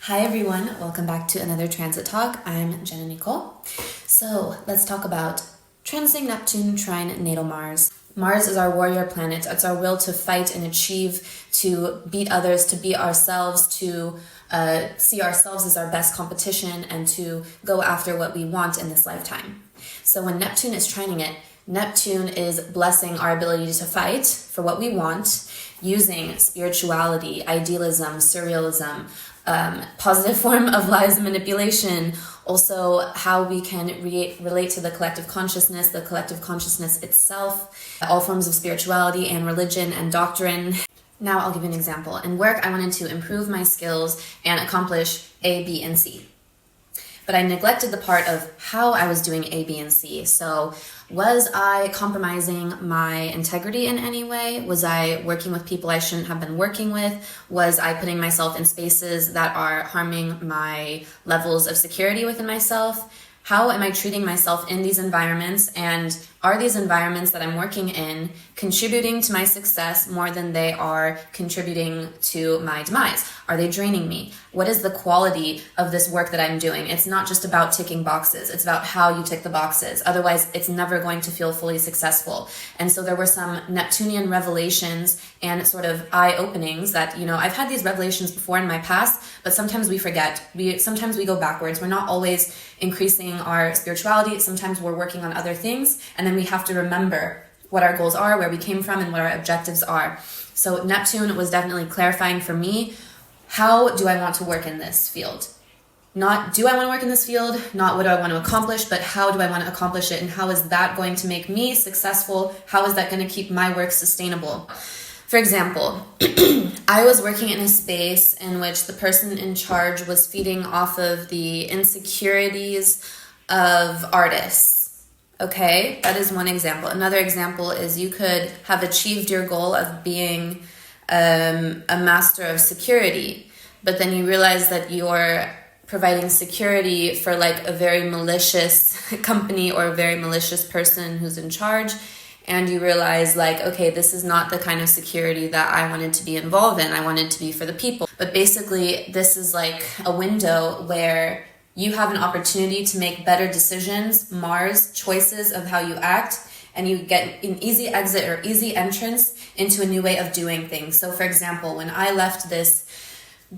Hi everyone, welcome back to another transit talk. I'm Jenna Nicole. So let's talk about transiting Neptune, Trine, natal Mars. Mars is our warrior planet. It's our will to fight and achieve, to beat others, to beat ourselves, to see ourselves as our best competition, and to go after what we want in this lifetime. So when Neptune is trining it, Neptune is blessing our ability to fight for what we want, using spirituality, idealism, surrealism, positive form of lies manipulation, also how we can relate to the collective consciousness itself, all forms of spirituality and religion and doctrine. Now I'll give you an example. In work, I wanted to improve my skills and accomplish A, B, and C. But I neglected the part of how I was doing A, B, and C. So was I compromising my integrity in any way? Was I working with people I shouldn't have been working with? Was I putting myself in spaces that are harming my levels of security within myself? How am I treating myself in these environments? And are these environments that I'm working in contributing to my success more than they are contributing to my demise? Are they draining me? What is the quality of this work that I'm doing? It's not just about ticking boxes. It's about how you tick the boxes. Otherwise, it's never going to feel fully successful. And so there were some Neptunian revelations and sort of eye-openings that, I've had these revelations before in my past, but sometimes we forget. Sometimes we go backwards. We're not always increasing our spirituality. Sometimes we're working on other things, and then we have to remember what our goals are, where we came from, and what our objectives are. So Neptune was definitely clarifying for me, how do I want to work in this field? Not do I want to work in this field, not what do I want to accomplish, but how do I want to accomplish it, and how is that going to make me successful? How is that going to keep my work sustainable? For example, I was working in a space in which the person in charge was feeding off of the insecurities of artists. Okay, that is one example. Another example is you could have achieved your goal of being a master of security, but then you realize that you're providing security for like a very malicious company or a very malicious person who's in charge, and you realize like, okay, this is not the kind of security that I wanted to be involved in. I wanted to be for the people. But basically, this is like a window where you have an opportunity to make better decisions, Mars, choices of how you act, and you get an easy exit or easy entrance into a new way of doing things. So for example, when I left this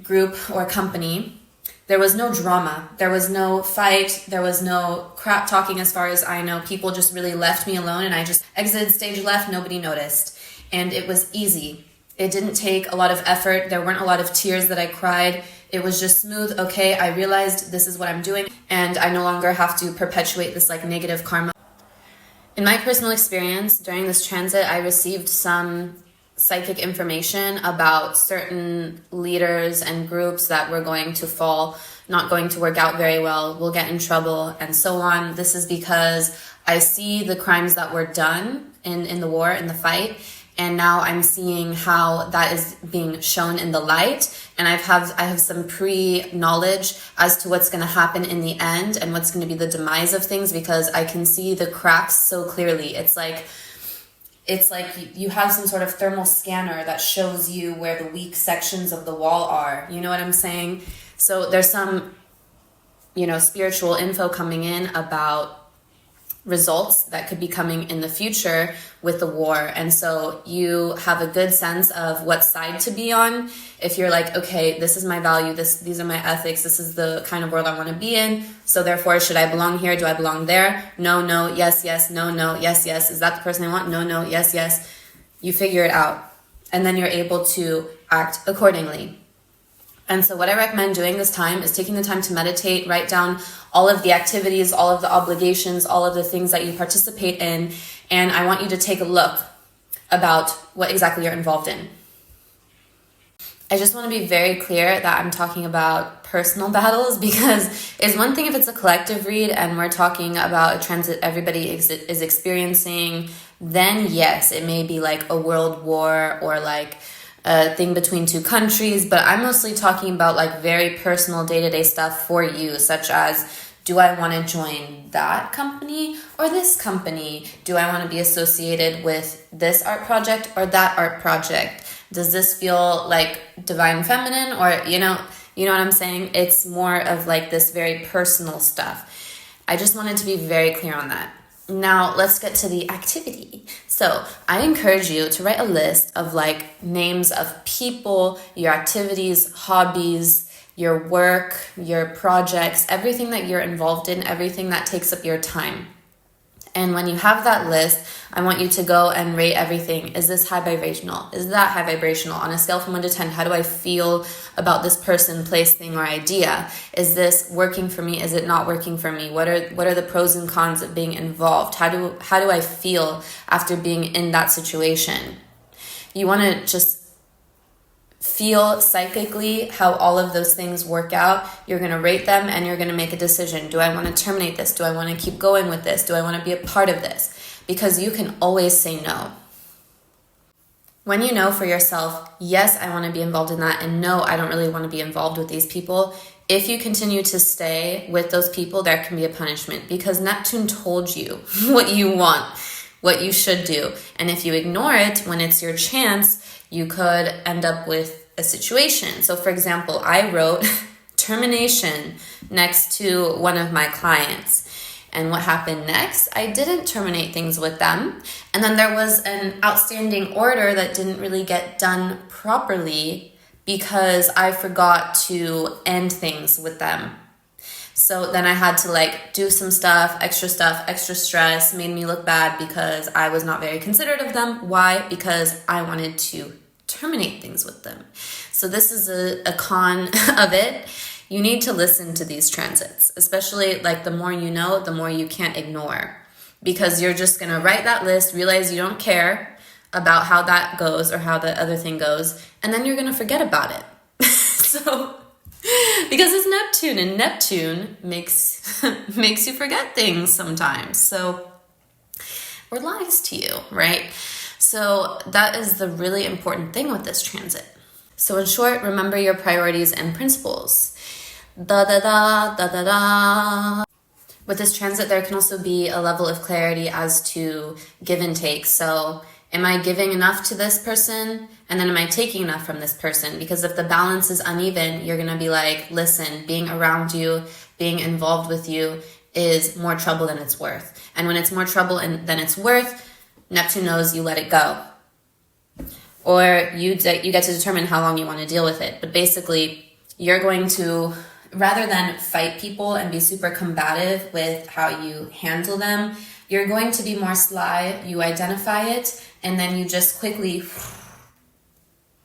group or company, there was no drama, there was no fight, there was no crap talking as far as I know. People just really left me alone, and I just exited stage left, nobody noticed. And it was easy. It didn't take a lot of effort. There weren't a lot of tears that I cried. It was just smooth. Okay, I realized this is what I'm doing, and I no longer have to perpetuate this like negative karma. In my personal experience, during this transit, I received some psychic information about certain leaders and groups that were going to fall, not going to work out very well, will get in trouble, and so on. This is because I see the crimes that were done in the war, in the fight, and now I'm seeing how that is being shown in the light, and I have some pre-knowledge as to what's going to happen in the end and what's going to be the demise of things, because I can see the cracks so clearly. It's like you have some sort of thermal scanner that shows you where the weak sections of the wall are. You know what I'm saying? So there's some, spiritual info coming in about results that could be coming in the future with the war. And so you have a good sense of what side to be on. If you're like, okay, this is my value, these are my ethics, this is the kind of world I want to be in, so therefore, should I belong here? Do I belong there? No, yes, no, yes. Is that the person I want? No, yes. You figure it out. And then you're able to act accordingly. And so what I recommend doing this time is taking the time to meditate, write down all of the activities, all of the obligations, all of the things that you participate in. And I want you to take a look about what exactly you're involved in. I just want to be very clear that I'm talking about personal battles, because it's one thing if it's a collective read and we're talking about a transit everybody is experiencing, then yes, it may be like a world war or like a thing between two countries, but I'm mostly talking about like very personal day-to-day stuff for you, such as, do I want to join that company or this company? Do I want to be associated with this art project or that art project? Does this feel like divine feminine, or, You know what I'm saying? It's more of like this very personal stuff. I just wanted to be very clear on that. Now let's get to the activity. So I encourage you to write a list of like names of people, your activities, hobbies, your work, your projects, everything that you're involved in, everything that takes up your time. And when you have that list, I want you to go and rate everything. Is this high vibrational? Is that high vibrational? On a scale from 1 to 10, how do I feel about this person, place, thing, or idea? Is this working for me? Is it not working for me? What are the pros and cons of being involved? How do I feel after being in that situation? You want to just feel psychically how all of those things work out. You're going to rate them and you're going to make a decision. Do I want to terminate this? Do I want to keep going with this? Do I want to be a part of this? Because you can always say no. When you know for yourself, yes, I want to be involved in that, and no, I don't really want to be involved with these people, if you continue to stay with those people, there can be a punishment, because Neptune told you what you want, what you should do. And if you ignore it when it's your chance, you could end up with a situation. So for example, I wrote termination next to one of my clients. And what happened next? I didn't terminate things with them. And then there was an outstanding order that didn't really get done properly because I forgot to end things with them. So then I had to like do some stuff, extra stress, made me look bad because I was not very considerate of them. Why? Because I wanted to terminate things with them. So this is a con of it. You need to listen to these transits, especially like the more you know, the more you can't ignore, because you're just going to write that list, realize you don't care about how that goes or how the other thing goes, and then you're going to forget about it. So because it's Neptune, and Neptune makes you forget things sometimes. So, or lies to you, right? So that is the really important thing with this transit. So in short, remember your priorities and principles. Da da da da da da. With this transit, there can also be a level of clarity as to give and take. So am I giving enough to this person? And then am I taking enough from this person? Because if the balance is uneven, you're going to be like, listen, being around you, being involved with you is more trouble than it's worth. And when it's more trouble than it's worth, Neptune knows you let it go. Or you get to determine how long you want to deal with it. But basically, you're going to, rather than fight people and be super combative with how you handle them, you're going to be more sly. You identify it, and then you just quickly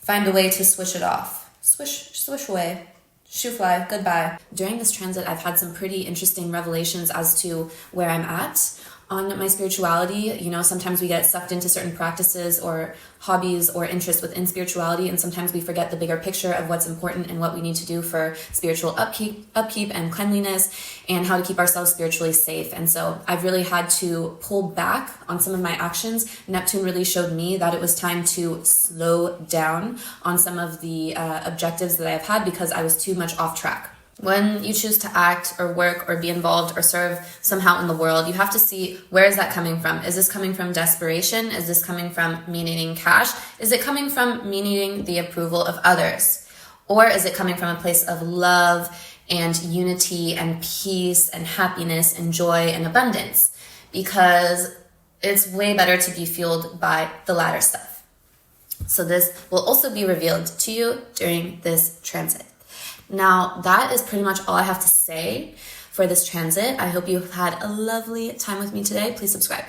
find a way to swish it off. Swish away. Shoo fly, goodbye. During this transit, I've had some pretty interesting revelations as to where I'm at on my spirituality. You know, sometimes we get sucked into certain practices or hobbies or interests within spirituality, and sometimes we forget the bigger picture of what's important and what we need to do for spiritual upkeep and cleanliness, and how to keep ourselves spiritually safe. And so I've really had to pull back on some of my actions. Neptune really showed me that it was time to slow down on some of the objectives that I've had, because I was too much off track. When you choose to act or work or be involved or serve somehow in the world, you have to see, where is that coming from? Is this coming from desperation? Is this coming from me needing cash? Is it coming from me needing the approval of others? Or is it coming from a place of love and unity and peace and happiness and joy and abundance? Because it's way better to be fueled by the latter stuff. So this will also be revealed to you during this transit. Now, that is pretty much all I have to say for this transit. I hope you've had a lovely time with me today. Please subscribe.